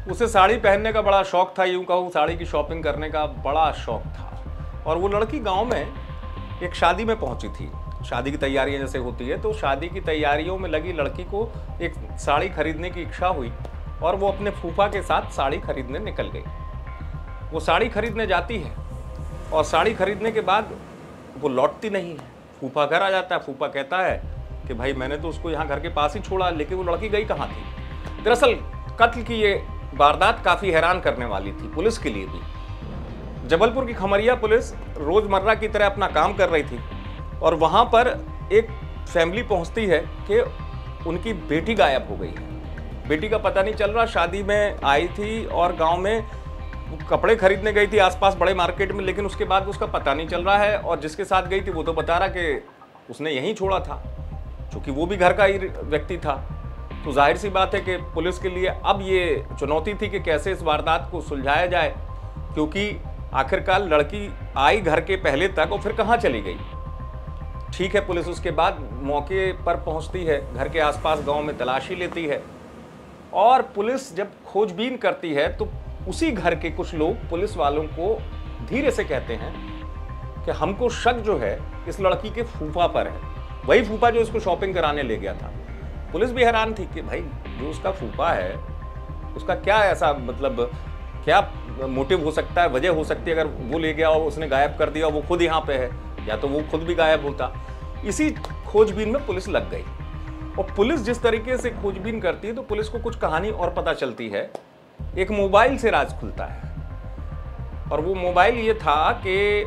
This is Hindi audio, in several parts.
उसे साड़ी पहनने का बड़ा शौक था, यूं कहूँ साड़ी की शॉपिंग करने का बड़ा शौक था। और वो लड़की गांव में एक शादी में पहुंची थी। शादी की तैयारियां जैसे होती है, तो शादी की तैयारियों में लगी लड़की को एक साड़ी खरीदने की इच्छा हुई और वो अपने फूफा के साथ साड़ी खरीदने निकल गई। वो साड़ी खरीदने जाती है और साड़ी खरीदने के बाद वो लौटती नहीं है। फूफा घर आ जाता है। फूफा कहता है कि भाई मैंने तो उसको यहाँ घर के पास ही छोड़ा, लेकिन वो लड़की गई कहाँ थी। दरअसल कत्ल की ये वारदात काफ़ी हैरान करने वाली थी पुलिस के लिए भी। जबलपुर की खमरिया पुलिस रोज़मर्रा की तरह अपना काम कर रही थी और वहाँ पर एक फैमिली पहुँचती है कि उनकी बेटी गायब हो गई है। बेटी का पता नहीं चल रहा। शादी में आई थी और गांव में कपड़े खरीदने गई थी आसपास बड़े मार्केट में, लेकिन उसके बाद उसका पता नहीं चल रहा है। और जिसके साथ गई थी वो तो बता रहा कि उसने यहीं छोड़ा था, क्योंकि वो भी घर का ही व्यक्ति था। तो जाहिर सी बात है कि पुलिस के लिए अब ये चुनौती थी कि कैसे इस वारदात को सुलझाया जाए, क्योंकि आखिरकार लड़की आई घर के पहले तक और फिर कहाँ चली गई। ठीक है, पुलिस उसके बाद मौके पर पहुंचती है, घर के आसपास गांव में तलाशी लेती है और पुलिस जब खोजबीन करती है तो उसी घर के कुछ लोग पुलिस वालों को धीरे से कहते हैं कि हमको शक जो है इस लड़की के फूफा पर है, वही फूफा जो इसको शॉपिंग कराने ले गया था। पुलिस भी हैरान थी कि भाई जो उसका फूफा है उसका क्या ऐसा मतलब क्या मोटिव हो सकता है, वजह हो सकती है। अगर वो ले गया और उसने गायब कर दिया, वो खुद यहाँ पे है, या तो वो खुद भी गायब होता। इसी खोजबीन में पुलिस लग गई और पुलिस जिस तरीके से खोजबीन करती है तो पुलिस को कुछ कहानी और पता चलती है। एक मोबाइल से राज खुलता है और वो मोबाइल ये था कि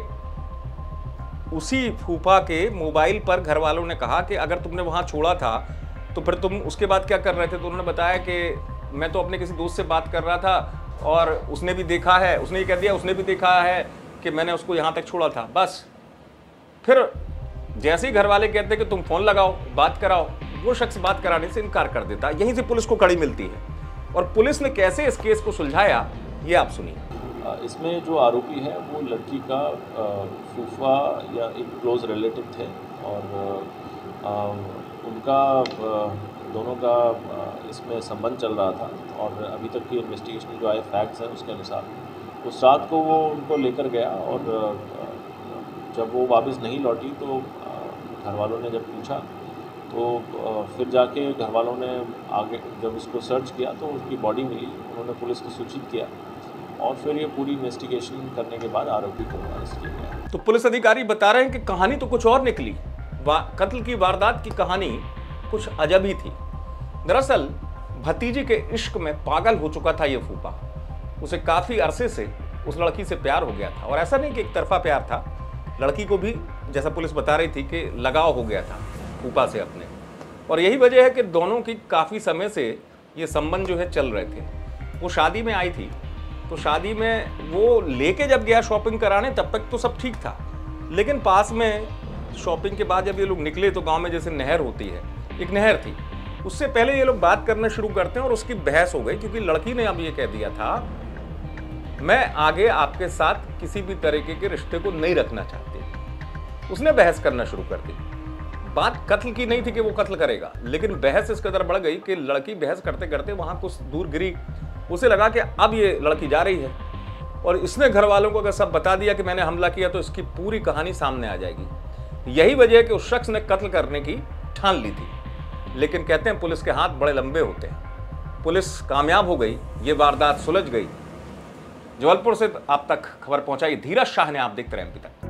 उसी फूफा के मोबाइल पर घर वालों ने कहा कि अगर तुमने वहाँ छोड़ा था तो फिर तुम उसके बाद क्या कर रहे थे। तो उन्होंने बताया कि मैं तो अपने किसी दोस्त से बात कर रहा था और उसने भी देखा है, उसने ये कह दिया उसने भी देखा है कि मैंने उसको यहाँ तक छोड़ा था। बस फिर जैसे ही घर वाले कहते कि तुम फ़ोन लगाओ, बात कराओ, वो शख्स बात कराने से इनकार कर देता। यहीं से पुलिस को कड़ी मिलती है। और पुलिस ने कैसे इस केस को सुलझाया ये आप सुनिए। इसमें जो आरोपी है वो लड़की का फूफा या एक क्लोज रिलेटिव थे और उनका दोनों का इसमें संबंध चल रहा था। और अभी तक की इन्वेस्टिगेशन जो आए फैक्ट्स हैं उसके अनुसार उस रात को वो उनको लेकर गया और जब वो वापस नहीं लौटी तो घर वालों ने जब पूछा तो फिर जाके घर वालों ने आगे जब उसको सर्च किया तो उसकी बॉडी मिली। उन्होंने पुलिस को सूचित किया और फिर ये पूरी इन्वेस्टिगेशन करने के बाद आरोपी को अरेस्ट किया गया। तो पुलिस अधिकारी बता रहे हैं कि कहानी तो कुछ और निकली। कत्ल की वारदात की कहानी कुछ अजब ही थी। दरअसल भतीजे के इश्क में पागल हो चुका था ये फूफा। उसे काफ़ी अरसे से उस लड़की से प्यार हो गया था और ऐसा नहीं कि एक तरफा प्यार था, लड़की को भी जैसा पुलिस बता रही थी कि लगाव हो गया था फूफा से अपने। और यही वजह है कि दोनों की काफ़ी समय से ये संबंध जो है चल रहे थे। वो शादी में आई थी तो शादी में वो लेके जब गया शॉपिंग कराने तब तक तो सब ठीक था, लेकिन पास में शॉपिंग के बाद जब ये लोग निकले तो गांव में जैसे नहर होती है, एक नहर थी, उससे पहले ये लोग बात करना शुरू करते हैं और उसकी बहस हो गई, क्योंकि लड़की ने अब ये कह दिया था मैं आगे आपके साथ किसी भी तरीके के रिश्ते को नहीं रखना चाहती। उसने बहस करना शुरू कर दी। बात कत्ल की नहीं थी कि वो कत्ल करेगा, लेकिन बहस इस कदर बढ़ गई कि लड़की बहस करते करते वहां कुछ दूर गिरी। उसे लगा कि अब ये लड़की जा रही है और इसने घर वालों को अगर सब बता दिया कि मैंने हमला किया तो इसकी पूरी कहानी सामने आ जाएगी। यही वजह है कि उस शख्स ने कत्ल करने की ठान ली थी। लेकिन कहते हैं पुलिस के हाथ बड़े लंबे होते हैं। पुलिस कामयाब हो गई, ये वारदात सुलझ गई। जबलपुर से आप तक खबर पहुंचाई धीरज शाह ने। आप देखते रहे एमपी तक।